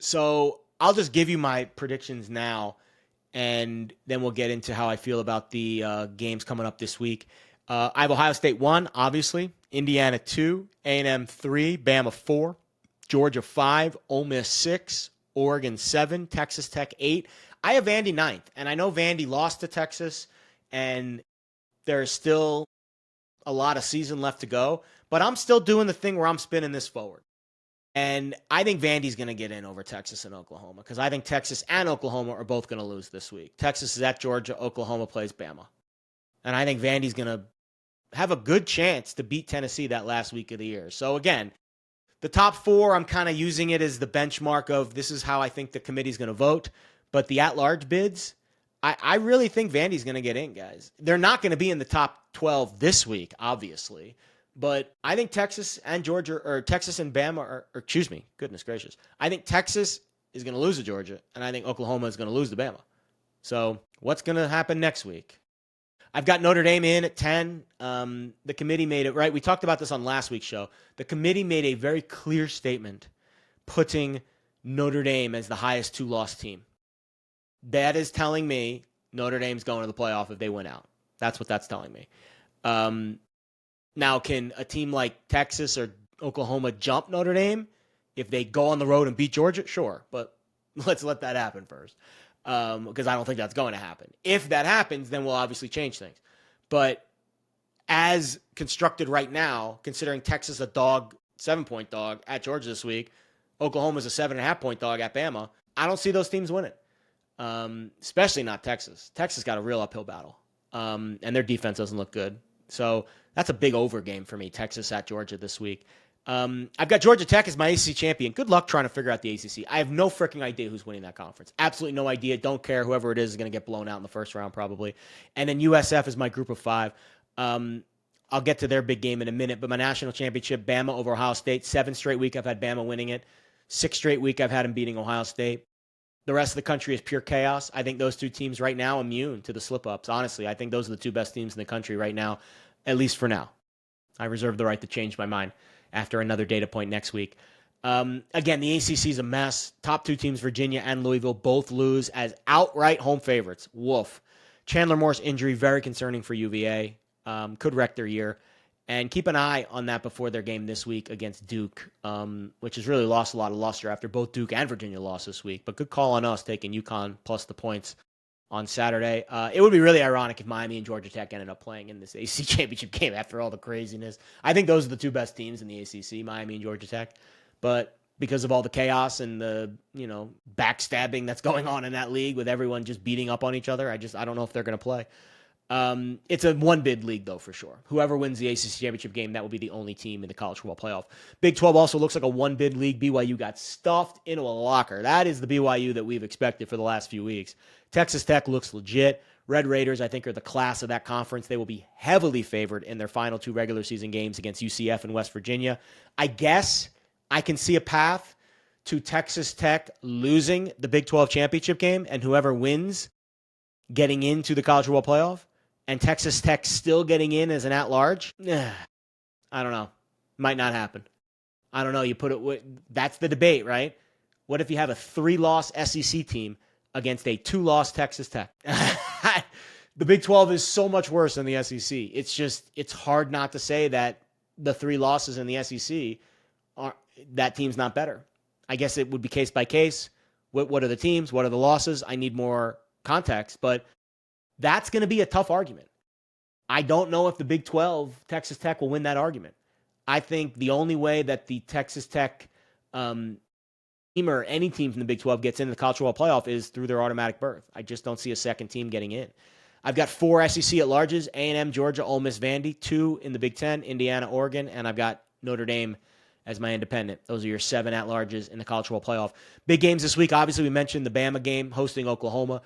So I'll just give you my predictions now, and then we'll get into how I feel about the games coming up this week. I have Ohio State 1, obviously, Indiana 2, A&M 3, Bama 4, Georgia 5, Ole Miss 6, Oregon 7, Texas Tech 8. I have Vandy ninth, and I know Vandy lost to Texas, and there's still a lot of season left to go, but I'm still doing the thing where I'm spinning this forward. And I think Vandy's going to get in over Texas and Oklahoma because I think Texas and Oklahoma are both going to lose this week. Texas is at Georgia. Oklahoma plays Bama. And I think Vandy's going to have a good chance to beat Tennessee that last week of the year. So, again, the top four, I'm kind of using it as the benchmark of this is how I think the committee's going to vote. But the at-large bids, I really think Vandy's going to get in, guys. They're not going to be in the top 12 this week, obviously. But I think Texas and Georgia, or Texas and Bama, or excuse me, goodness gracious. I think Texas is going to lose to Georgia, and I think Oklahoma is going to lose to Bama. So what's going to happen next week? I've got Notre Dame in at 10. The committee made it, right? We talked about this on last week's show. The committee made a very clear statement putting Notre Dame as the highest two-loss team. That is telling me Notre Dame's going to the playoff if they win out. That's what that's telling me. Now, can a team like Texas or Oklahoma jump Notre Dame if they go on the road and beat Georgia? Sure, but let's let that happen first because I don't think that's going to happen. If that happens, then we'll obviously change things. But as constructed right now, considering Texas a dog, 7-point dog at Georgia this week, Oklahoma's a 7.5-point dog at Bama, I don't see those teams winning, especially not Texas. Texas got a real uphill battle, and their defense doesn't look good. So that's a big over game for me, Texas at Georgia this week. I've got Georgia Tech as my ACC champion. Good luck trying to figure out the ACC. I have no freaking idea who's winning that conference. Absolutely no idea. Don't care. Whoever it is going to get blown out in the first round probably. And then USF is my group of 5. I'll get to their big game in a minute, but my national championship, Bama over Ohio State. 7 straight week I've had Bama winning it. 6 straight week I've had them beating Ohio State. The rest of the country is pure chaos. I think those two teams right now immune to the slip-ups. Honestly, I think those are the two best teams in the country right now, at least for now. I reserve the right to change my mind after another data point next week. Again, the ACC is a mess. Top 2 teams, Virginia and Louisville, both lose as outright home favorites. Woof. Chandler Moore's injury, very concerning for UVA. Could wreck their year. And keep an eye on that before their game this week against Duke, which has really lost a lot of luster after both Duke and Virginia lost this week. But good call on us taking UConn plus the points on Saturday. It would be really ironic if Miami and Georgia Tech ended up playing in this ACC championship game after all the craziness. I think those are the two best teams in the ACC, Miami and Georgia Tech. But because of all the chaos and the, backstabbing that's going on in that league with everyone just beating up on each other, I don't know if they're going to play. It's a one-bid league, though, for sure. Whoever wins the ACC championship game, that will be the only team in the college football playoff. Big 12 also looks like a one-bid league. BYU got stuffed into a locker. That is the BYU that we've expected for the last few weeks. Texas Tech looks legit. Red Raiders, I think, are the class of that conference. They will be heavily favored in their final 2 regular season games against UCF and West Virginia. I guess I can see a path to Texas Tech losing the Big 12 championship game and whoever wins getting into the college football playoff. And Texas Tech still getting in as an at-large? I don't know. Might not happen. I don't know. You put it. That's the debate, right? What if you have a 3-loss SEC team against a 2-loss Texas Tech? The Big 12 is so much worse than the SEC. It's hard not to say that the 3 losses in the SEC that team's not better. I guess it would be case by case. What are the teams? What are the losses? I need more context, but that's going to be a tough argument. I don't know if the Big 12, Texas Tech, will win that argument. I think the only way that the Texas Tech team or any team from the Big 12 gets into the college football playoff is through their automatic berth. I just don't see a second team getting in. I've got 4 SEC at-larges, A&M, Georgia, Ole Miss, Vandy, 2 in the Big 10, Indiana, Oregon, and I've got Notre Dame as my independent. Those are your 7 at-larges in the college football playoff. Big games this week. Obviously, we mentioned the Bama game hosting Oklahoma.